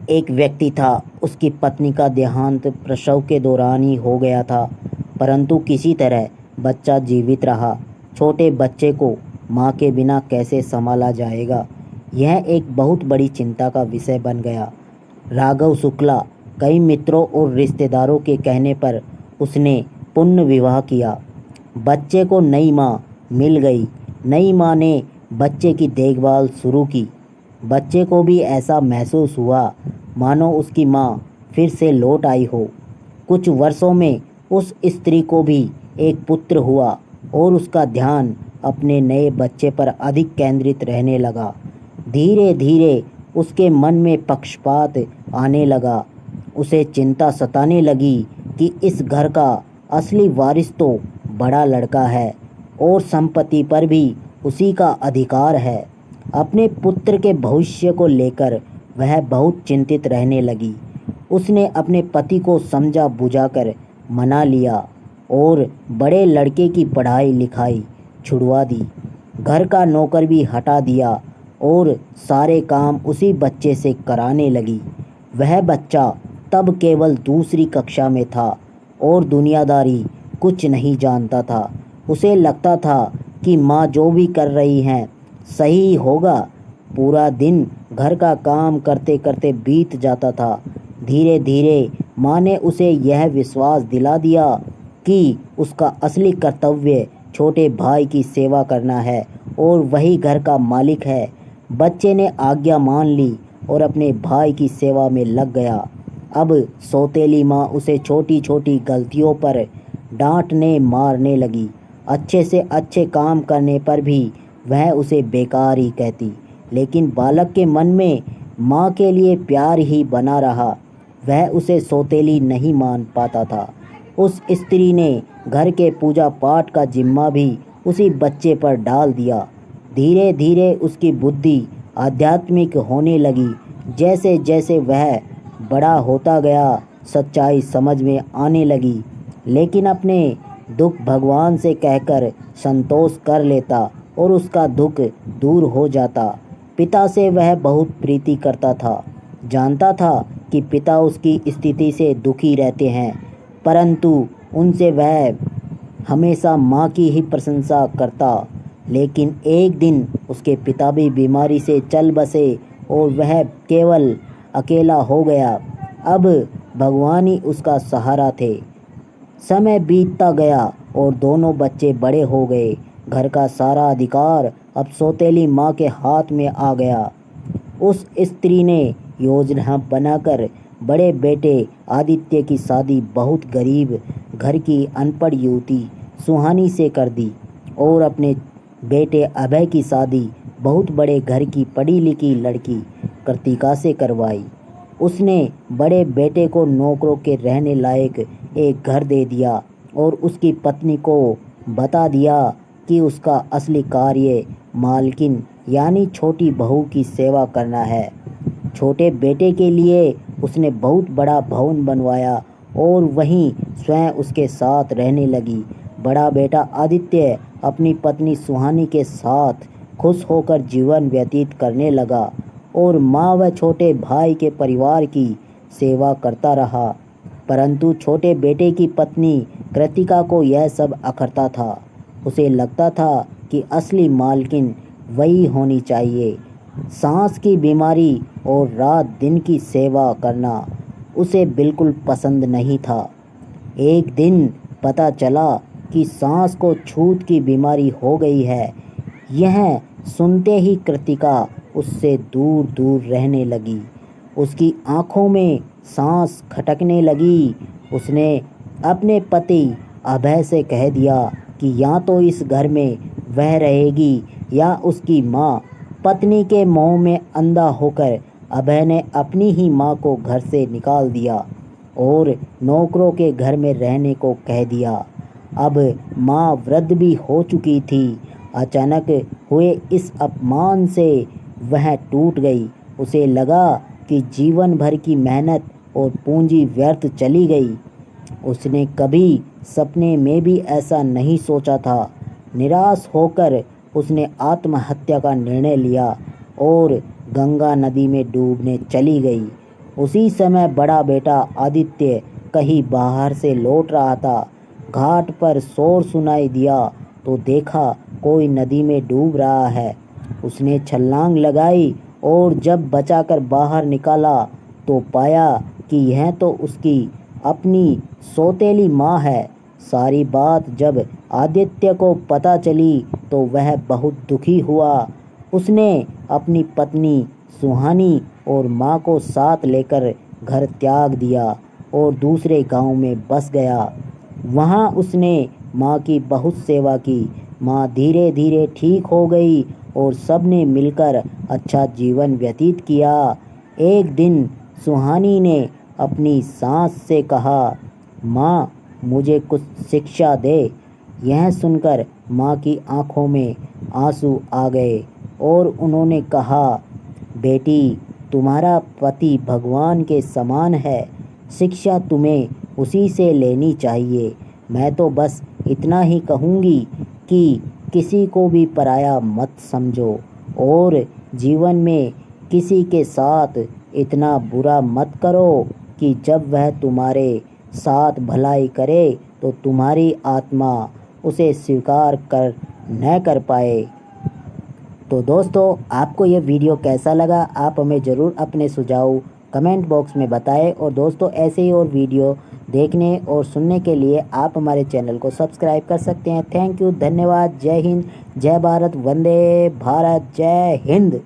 एक व्यक्ति था। उसकी पत्नी का देहांत प्रसव के दौरान ही हो गया था, परंतु किसी तरह बच्चा जीवित रहा। छोटे बच्चे को माँ के बिना कैसे संभाला जाएगा, यह एक बहुत बड़ी चिंता का विषय बन गया। राघव शुक्ला कई मित्रों और रिश्तेदारों के कहने पर उसने पुनः विवाह किया। बच्चे को नई माँ मिल गई। नई माँ ने बच्चे की देखभाल शुरू की। बच्चे को भी ऐसा महसूस हुआ मानो उसकी माँ फिर से लौट आई हो। कुछ वर्षों में उस स्त्री को भी एक पुत्र हुआ और उसका ध्यान अपने नए बच्चे पर अधिक केंद्रित रहने लगा। धीरे धीरे उसके मन में पक्षपात आने लगा। उसे चिंता सताने लगी कि इस घर का असली वारिस तो बड़ा लड़का है और संपत्ति पर भी उसी का अधिकार है। अपने पुत्र के भविष्य को लेकर वह बहुत चिंतित रहने लगी। उसने अपने पति को समझा बुझाकर मना लिया और बड़े लड़के की पढ़ाई लिखाई छुड़वा दी। घर का नौकर भी हटा दिया और सारे काम उसी बच्चे से कराने लगी। वह बच्चा तब केवल दूसरी कक्षा में था और दुनियादारी कुछ नहीं जानता था। उसे लगता था कि माँ जो भी कर रही हैं सही होगा। पूरा दिन घर का काम करते करते बीत जाता था। धीरे धीरे माँ ने उसे यह विश्वास दिला दिया कि उसका असली कर्तव्य छोटे भाई की सेवा करना है और वही घर का मालिक है। बच्चे ने आज्ञा मान ली और अपने भाई की सेवा में लग गया। अब सौतेली माँ उसे छोटी छोटी गलतियों पर डांटने मारने लगी। अच्छे से अच्छे काम करने पर भी वह उसे बेकार ही कहती, लेकिन बालक के मन में माँ के लिए प्यार ही बना रहा। वह उसे सौतेली नहीं मान पाता था। उस स्त्री ने घर के पूजा पाठ का जिम्मा भी उसी बच्चे पर डाल दिया। धीरे धीरे उसकी बुद्धि आध्यात्मिक होने लगी। जैसे जैसे वह बड़ा होता गया सच्चाई समझ में आने लगी, लेकिन अपने दुख भगवान से कहकर संतोष कर लेता और उसका दुख दूर हो जाता। पिता से वह बहुत प्रीति करता था। जानता था कि पिता उसकी स्थिति से दुखी रहते हैं, परंतु उनसे वह हमेशा माँ की ही प्रशंसा करता। लेकिन एक दिन उसके पिता भी बीमारी से चल बसे और वह केवल अकेला हो गया। अब भगवान ही उसका सहारा थे। समय बीतता गया और दोनों बच्चे बड़े हो गए। घर का सारा अधिकार अब सौतेली माँ के हाथ में आ गया। उस स्त्री ने योजना बनाकर बड़े बेटे आदित्य की शादी बहुत गरीब घर की अनपढ़ युवती सुहानी से कर दी और अपने बेटे अभय की शादी बहुत बड़े घर की पढ़ी लिखी लड़की कृतिका से करवाई। उसने बड़े बेटे को नौकरों के रहने लायक एक घर दे दिया और उसकी पत्नी को बता दिया कि उसका असली कार्य मालकिन यानी छोटी बहू की सेवा करना है। छोटे बेटे के लिए उसने बहुत बड़ा भवन बनवाया और वहीं स्वयं उसके साथ रहने लगी। बड़ा बेटा आदित्य अपनी पत्नी सुहानी के साथ खुश होकर जीवन व्यतीत करने लगा और माँ व छोटे भाई के परिवार की सेवा करता रहा। परंतु छोटे बेटे की पत्नी कृतिका को यह सब अखरता था। उसे लगता था कि असली मालकिन वही होनी चाहिए। सांस की बीमारी और रात दिन की सेवा करना उसे बिल्कुल पसंद नहीं था। एक दिन पता चला कि सांस को छूत की बीमारी हो गई है। यह सुनते ही कृतिका उससे दूर दूर रहने लगी। उसकी आंखों में सांस खटकने लगी। उसने अपने पति अभय से कह दिया कि या तो इस घर में वह रहेगी या उसकी माँ। पत्नी के मोह में अंधा होकर अभय ने अपनी ही माँ को घर से निकाल दिया और नौकरों के घर में रहने को कह दिया। अब माँ वृद्ध भी हो चुकी थी। अचानक हुए इस अपमान से वह टूट गई। उसे लगा कि जीवन भर की मेहनत और पूंजी व्यर्थ चली गई। उसने कभी सपने में भी ऐसा नहीं सोचा था। निराश होकर उसने आत्महत्या का निर्णय लिया और गंगा नदी में डूबने चली गई। उसी समय बड़ा बेटा आदित्य कहीं बाहर से लौट रहा था। घाट पर शोर सुनाई दिया तो देखा कोई नदी में डूब रहा है। उसने छलांग लगाई और जब बचाकर बाहर निकाला तो पाया कि यह तो उसकी अपनी सौतेली माँ है। सारी बात जब आदित्य को पता चली तो वह बहुत दुखी हुआ। उसने अपनी पत्नी सुहानी और माँ को साथ लेकर घर त्याग दिया और दूसरे गांव में बस गया। वहाँ उसने माँ की बहुत सेवा की। माँ धीरे धीरे ठीक हो गई और सबने मिलकर अच्छा जीवन व्यतीत किया। एक दिन सुहानी ने अपनी सास से कहा, माँ मुझे कुछ शिक्षा दे। यह सुनकर माँ की आंखों में आंसू आ गए और उन्होंने कहा, बेटी तुम्हारा पति भगवान के समान है, शिक्षा तुम्हें उसी से लेनी चाहिए। मैं तो बस इतना ही कहूँगी कि किसी को भी पराया मत समझो और जीवन में किसी के साथ इतना बुरा मत करो कि जब वह तुम्हारे साथ भलाई करे तो तुम्हारी आत्मा उसे स्वीकार न कर पाए। तो दोस्तों आपको ये वीडियो कैसा लगा, आप हमें ज़रूर अपने सुझाव कमेंट बॉक्स में बताएं। और दोस्तों ऐसे ही और वीडियो देखने और सुनने के लिए आप हमारे चैनल को सब्सक्राइब कर सकते हैं। थैंक यू, धन्यवाद, जय हिंद, जय भारत, वंदे भारत, जय हिंद।